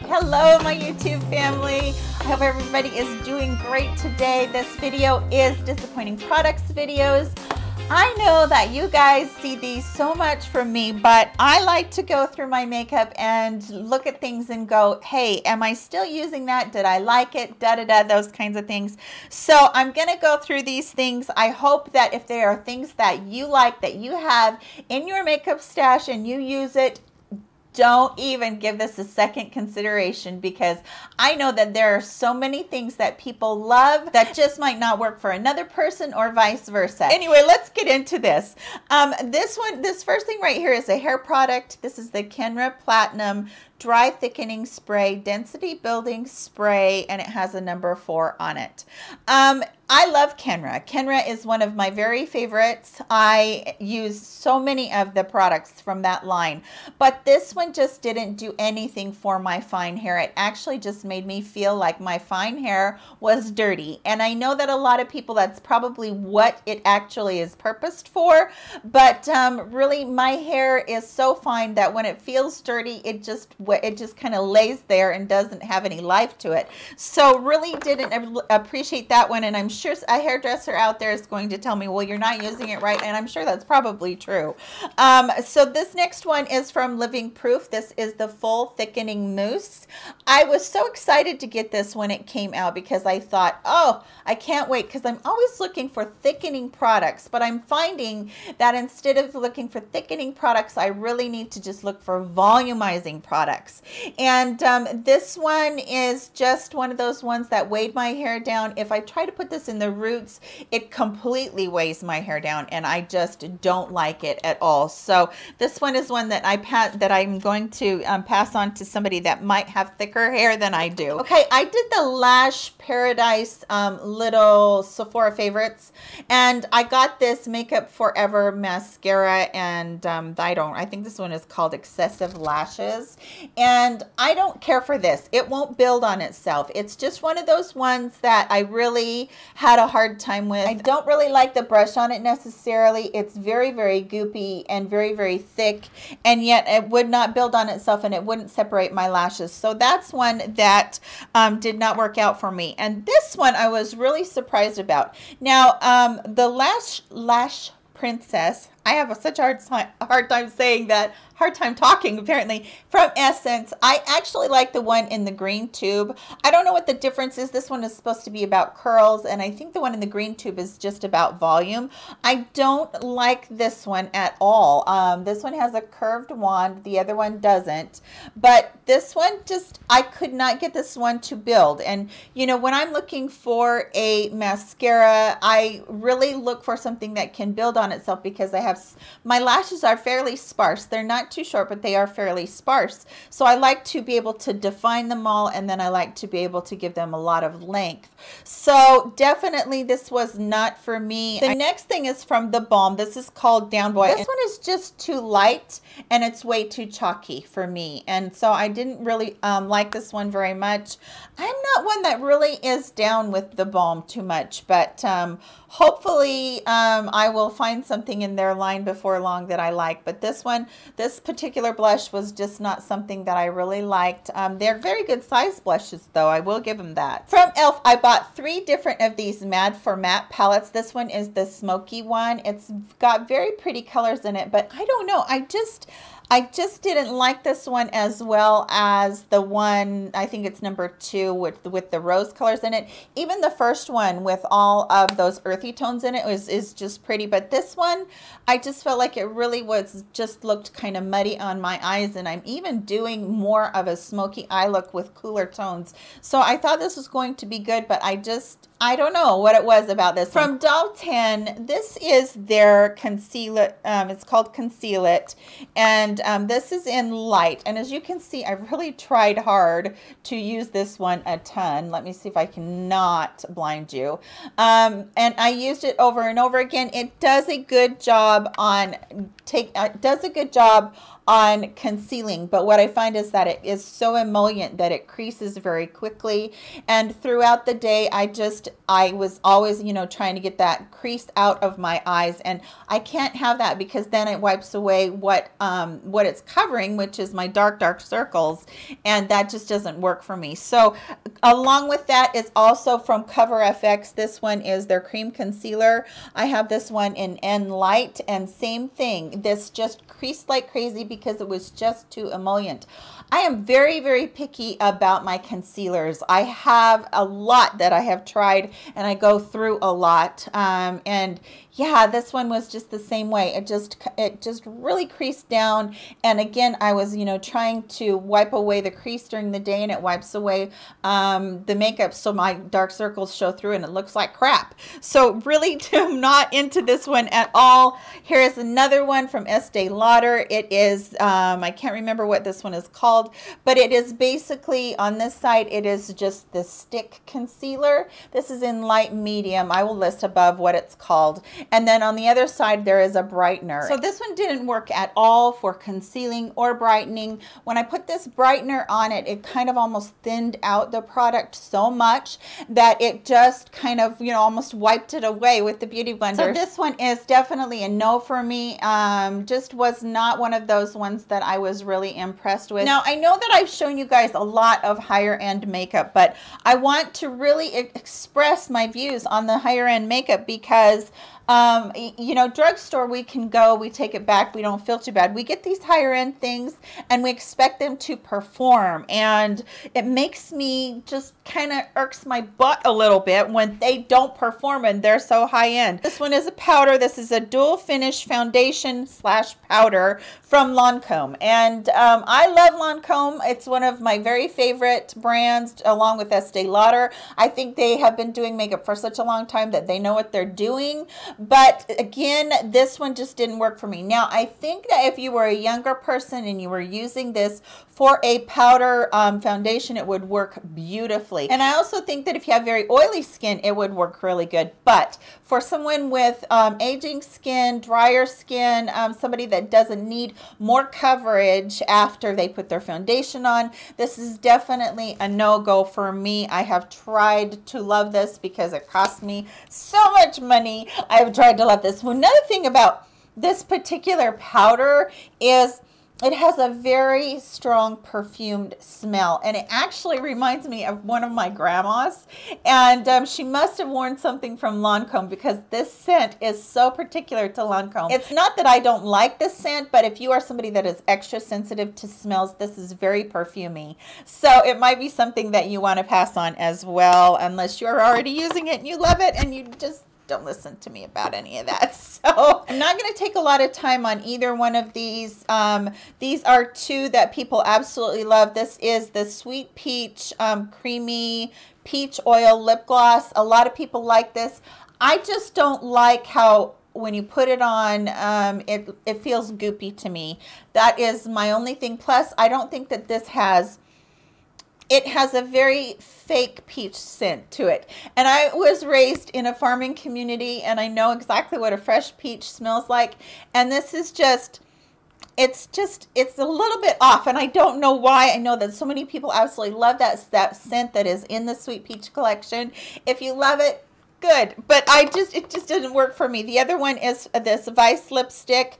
Hello, my YouTube family. I hope everybody is doing great today. This video is disappointing products videos. I know that you guys see these so much from me, but I like to go through my makeup and look at things and go, hey, am I still using that? Did I like it? Da-da-da, those kinds of things. So I'm going to go through these things. I hope that if there are things that you like, that you have in your makeup stash and you use it, don't even give this a second consideration, because I know that there are so many things that people love that just might not work for another person or vice versa. Anyway, let's get into this. This first thing right here is a hair product. This is the Kenra Platinum Dry Thickening Spray, Density Building Spray, and it has a number 4 on it. I love Kenra. Kenra is one of my very favorites. I use so many of the products from that line, but this one just didn't do anything for my fine hair. It actually just made me feel like my fine hair was dirty. And I know that a lot of people, that's probably what it actually is purposed for, but really my hair is so fine that when it feels dirty, it just kind of lays there and doesn't have any life to it. So really didn't appreciate that one, and I'm sure a hairdresser out there is going to tell me, well, you're not using it right, and I'm sure that's probably true. So this next one is from Living Proof. This is the Full Thickening Mousse. I was so excited to get this when it came out because I thought, oh, I can't wait, because I'm always looking for thickening products, but I'm finding that instead of looking for thickening products, I really need to just look for volumizing products. And this one is just one of those ones that weighed my hair down. If I try to put this in the roots, it completely weighs my hair down, and I just don't like it at all. So this one is one that I'm going to pass on to somebody that might have thicker hair than I do. Okay, I did the Lash Paradise little Sephora favorites, and I got this Makeup Forever mascara, and I think this one is called Excessive Lashes, and I don't care for this. It won't build on itself. It's just one of those ones that I really had a hard time with. I don't really like the brush on it necessarily. It's very, very goopy and very, very thick, and yet it would not build on itself and it wouldn't separate my lashes. So that's one that did not work out for me. And this one I was really surprised about. Now, the Lash Princess, I have such a hard time saying that, hard time talking apparently, from Essence. I actually like the one in the green tube. I don't know what the difference is. This one is supposed to be about curls, and I think the one in the green tube is just about volume. I don't like this one at all. This one has a curved wand, the other one doesn't, but this one just, I could not get this one to build. And you know, when I'm looking for a mascara, I really look for something that can build on itself, because my lashes are fairly sparse. They're not too short, but they are fairly sparse. So I like to be able to define them all, and then I like to be able to give them a lot of length. So definitely this was not for me. The next thing is from The Balm. This is called Down Boy. This one is just too light, and it's way too chalky for me. And so I didn't really like this one very much. I'm not one that really is down with The Balm too much, but hopefully I will find something in their line before long that I like. But this particular blush was just not something that I really liked. They're very good size blushes though, I will give them that. From e.l.f. I bought 3 different of these Mad for Matte palettes. This one is the smoky one. It's got very pretty colors in it, but I don't know, I just didn't like this one as well as the one, I think it's number 2 with the rose colors in it. Even the first one with all of those earthy tones in it is just pretty, but this one, I just felt like it really just looked kind of muddy on my eyes, and I'm even doing more of a smoky eye look with cooler tones. So I thought this was going to be good, but I don't know what it was about this. From Doll 10, this is their Conceal It. It's called Conceal It, and this is in light. And as you can see, I really tried hard to use this one a ton. Let me see if I can not blind you. And I used it over and over again. It does a good job on does a good job on concealing, but what I find is that it is so emollient that it creases very quickly. And throughout the day, I was always, you know, trying to get that crease out of my eyes, and I can't have that because then it wipes away what it's covering, which is my dark circles, and that just doesn't work for me. So along with that is also from Cover FX. This one is their cream concealer. I have this one in N Light, and same thing. This just creased like crazy because it was just too emollient. I am very picky about my concealers. I have a lot that I have tried, and I go through a lot. And yeah, this one was just the same way. It just really creased down. And again, I was, you know, trying to wipe away the crease during the day, and it wipes away the makeup, so my dark circles show through and it looks like crap. So really am not into this one at all. Here is another one from Estee Lauder. It is, I can't remember what this one is called, but it is basically, on this side, it is just the stick concealer. This is in light medium. I will list above what it's called. And then on the other side, there is a brightener. So this one didn't work at all for concealing or brightening. When I put this brightener on it, it kind of almost thinned out the product so much that it just kind of, you know, almost wiped it away with the Beauty Blender. So this one is definitely a no for me. Just was not one of those ones that I was really impressed with. Now, I know that I've shown you guys a lot of higher end makeup, but I want to really express my views on the higher end makeup because you know, drugstore, we can go, we take it back, we don't feel too bad. We get these higher end things and we expect them to perform, and it makes me just kind of irks my butt a little bit when they don't perform and they're so high end. This one is a powder. This is a dual finish foundation / powder from Lancome, and I love Lancome. It's one of my very favorite brands, along with Estee Lauder. I think they have been doing makeup for such a long time that they know what they're doing. But again, this one just didn't work for me. Now, I think that if you were a younger person and you were using this for a powder foundation, it would work beautifully. And I also think that if you have very oily skin, it would work really good. But for someone with aging skin, drier skin, somebody that doesn't need more coverage after they put their foundation on, this is definitely a no-go for me. I have tried to love this because it cost me so much money. I've tried to love this. Well, another thing about this particular powder is it has a very strong perfumed smell, and it actually reminds me of one of my grandmas, and she must have worn something from Lancome because this scent is so particular to Lancome. It's not that I don't like this scent, but if you are somebody that is extra sensitive to smells, this is very perfumey. So it might be something that you want to pass on as well, unless you're already using it and you love it and you just don't listen to me about any of that. So I'm not going to take a lot of time on either one of these. These are two that people absolutely love. This is the Sweet Peach Creamy Peach Oil Lip Gloss. A lot of people like this. I just don't like how when you put it on, it feels goopy to me. That is my only thing. Plus, I don't think that this has... It has a very fake peach scent to it. And I was raised in a farming community, and I know exactly what a fresh peach smells like. And this is just, it's a little bit off, and I don't know why. I know that so many people absolutely love that scent that is in the Sweet Peach collection. If you love it, good, but it just didn't work for me. The other one is this Vice lipstick.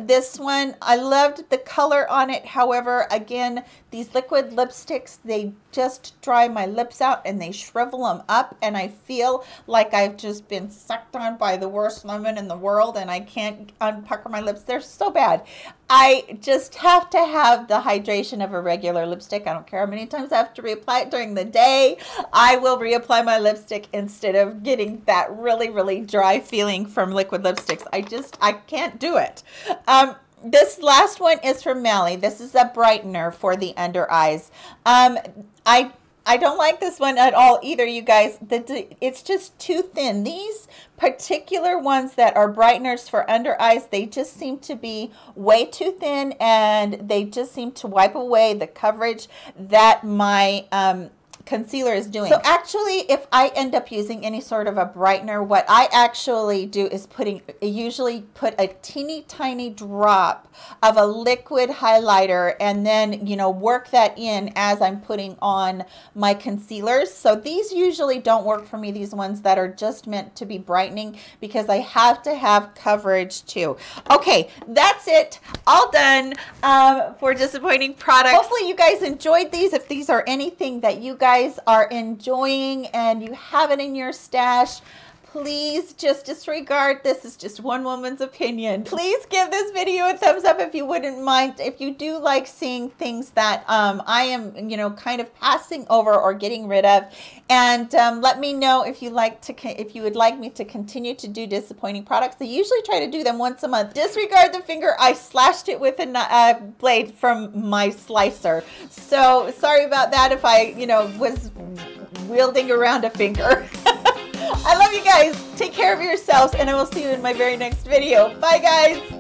This one, I loved the color on it. However, again, these liquid lipsticks, they just dry my lips out and they shrivel them up, and I feel like I've just been sucked on by the worst lemon in the world, and I can't unpucker my lips. They're so bad. I just have to have the hydration of a regular lipstick. I don't care how many times I have to reapply it during the day. I will reapply my lipstick instead of getting that really, really dry feeling from liquid lipsticks. I can't do it. This last one is from Mally. This is a brightener for the under eyes. I don't like this one at all either, you guys. It's just too thin. These particular ones that are brighteners for under eyes, they just seem to be way too thin, and they just seem to wipe away the coverage that my concealer is doing. So actually, if I end up using any sort of a brightener, what I actually do is usually put a teeny tiny drop of a liquid highlighter and then, you know, work that in as I'm putting on my concealers. So these usually don't work for me, these ones that are just meant to be brightening, because I have to have coverage too. Okay, that's it. All done for disappointing products. Hopefully you guys enjoyed these. If these are anything that you guys are enjoying and you have it in your stash, please just disregard this. Is just one woman's opinion. Please give this video a thumbs up if you wouldn't mind. If you do like seeing things that I am, you know, kind of passing over or getting rid of, and let me know if you would like me to continue to do disappointing products. I usually try to do them once a month. Disregard the finger. I slashed it with a blade from my slicer. So sorry about that if I, you know, was wielding around a finger. I love you guys. Take care of yourselves, and I will see you in my very next video. Bye, guys.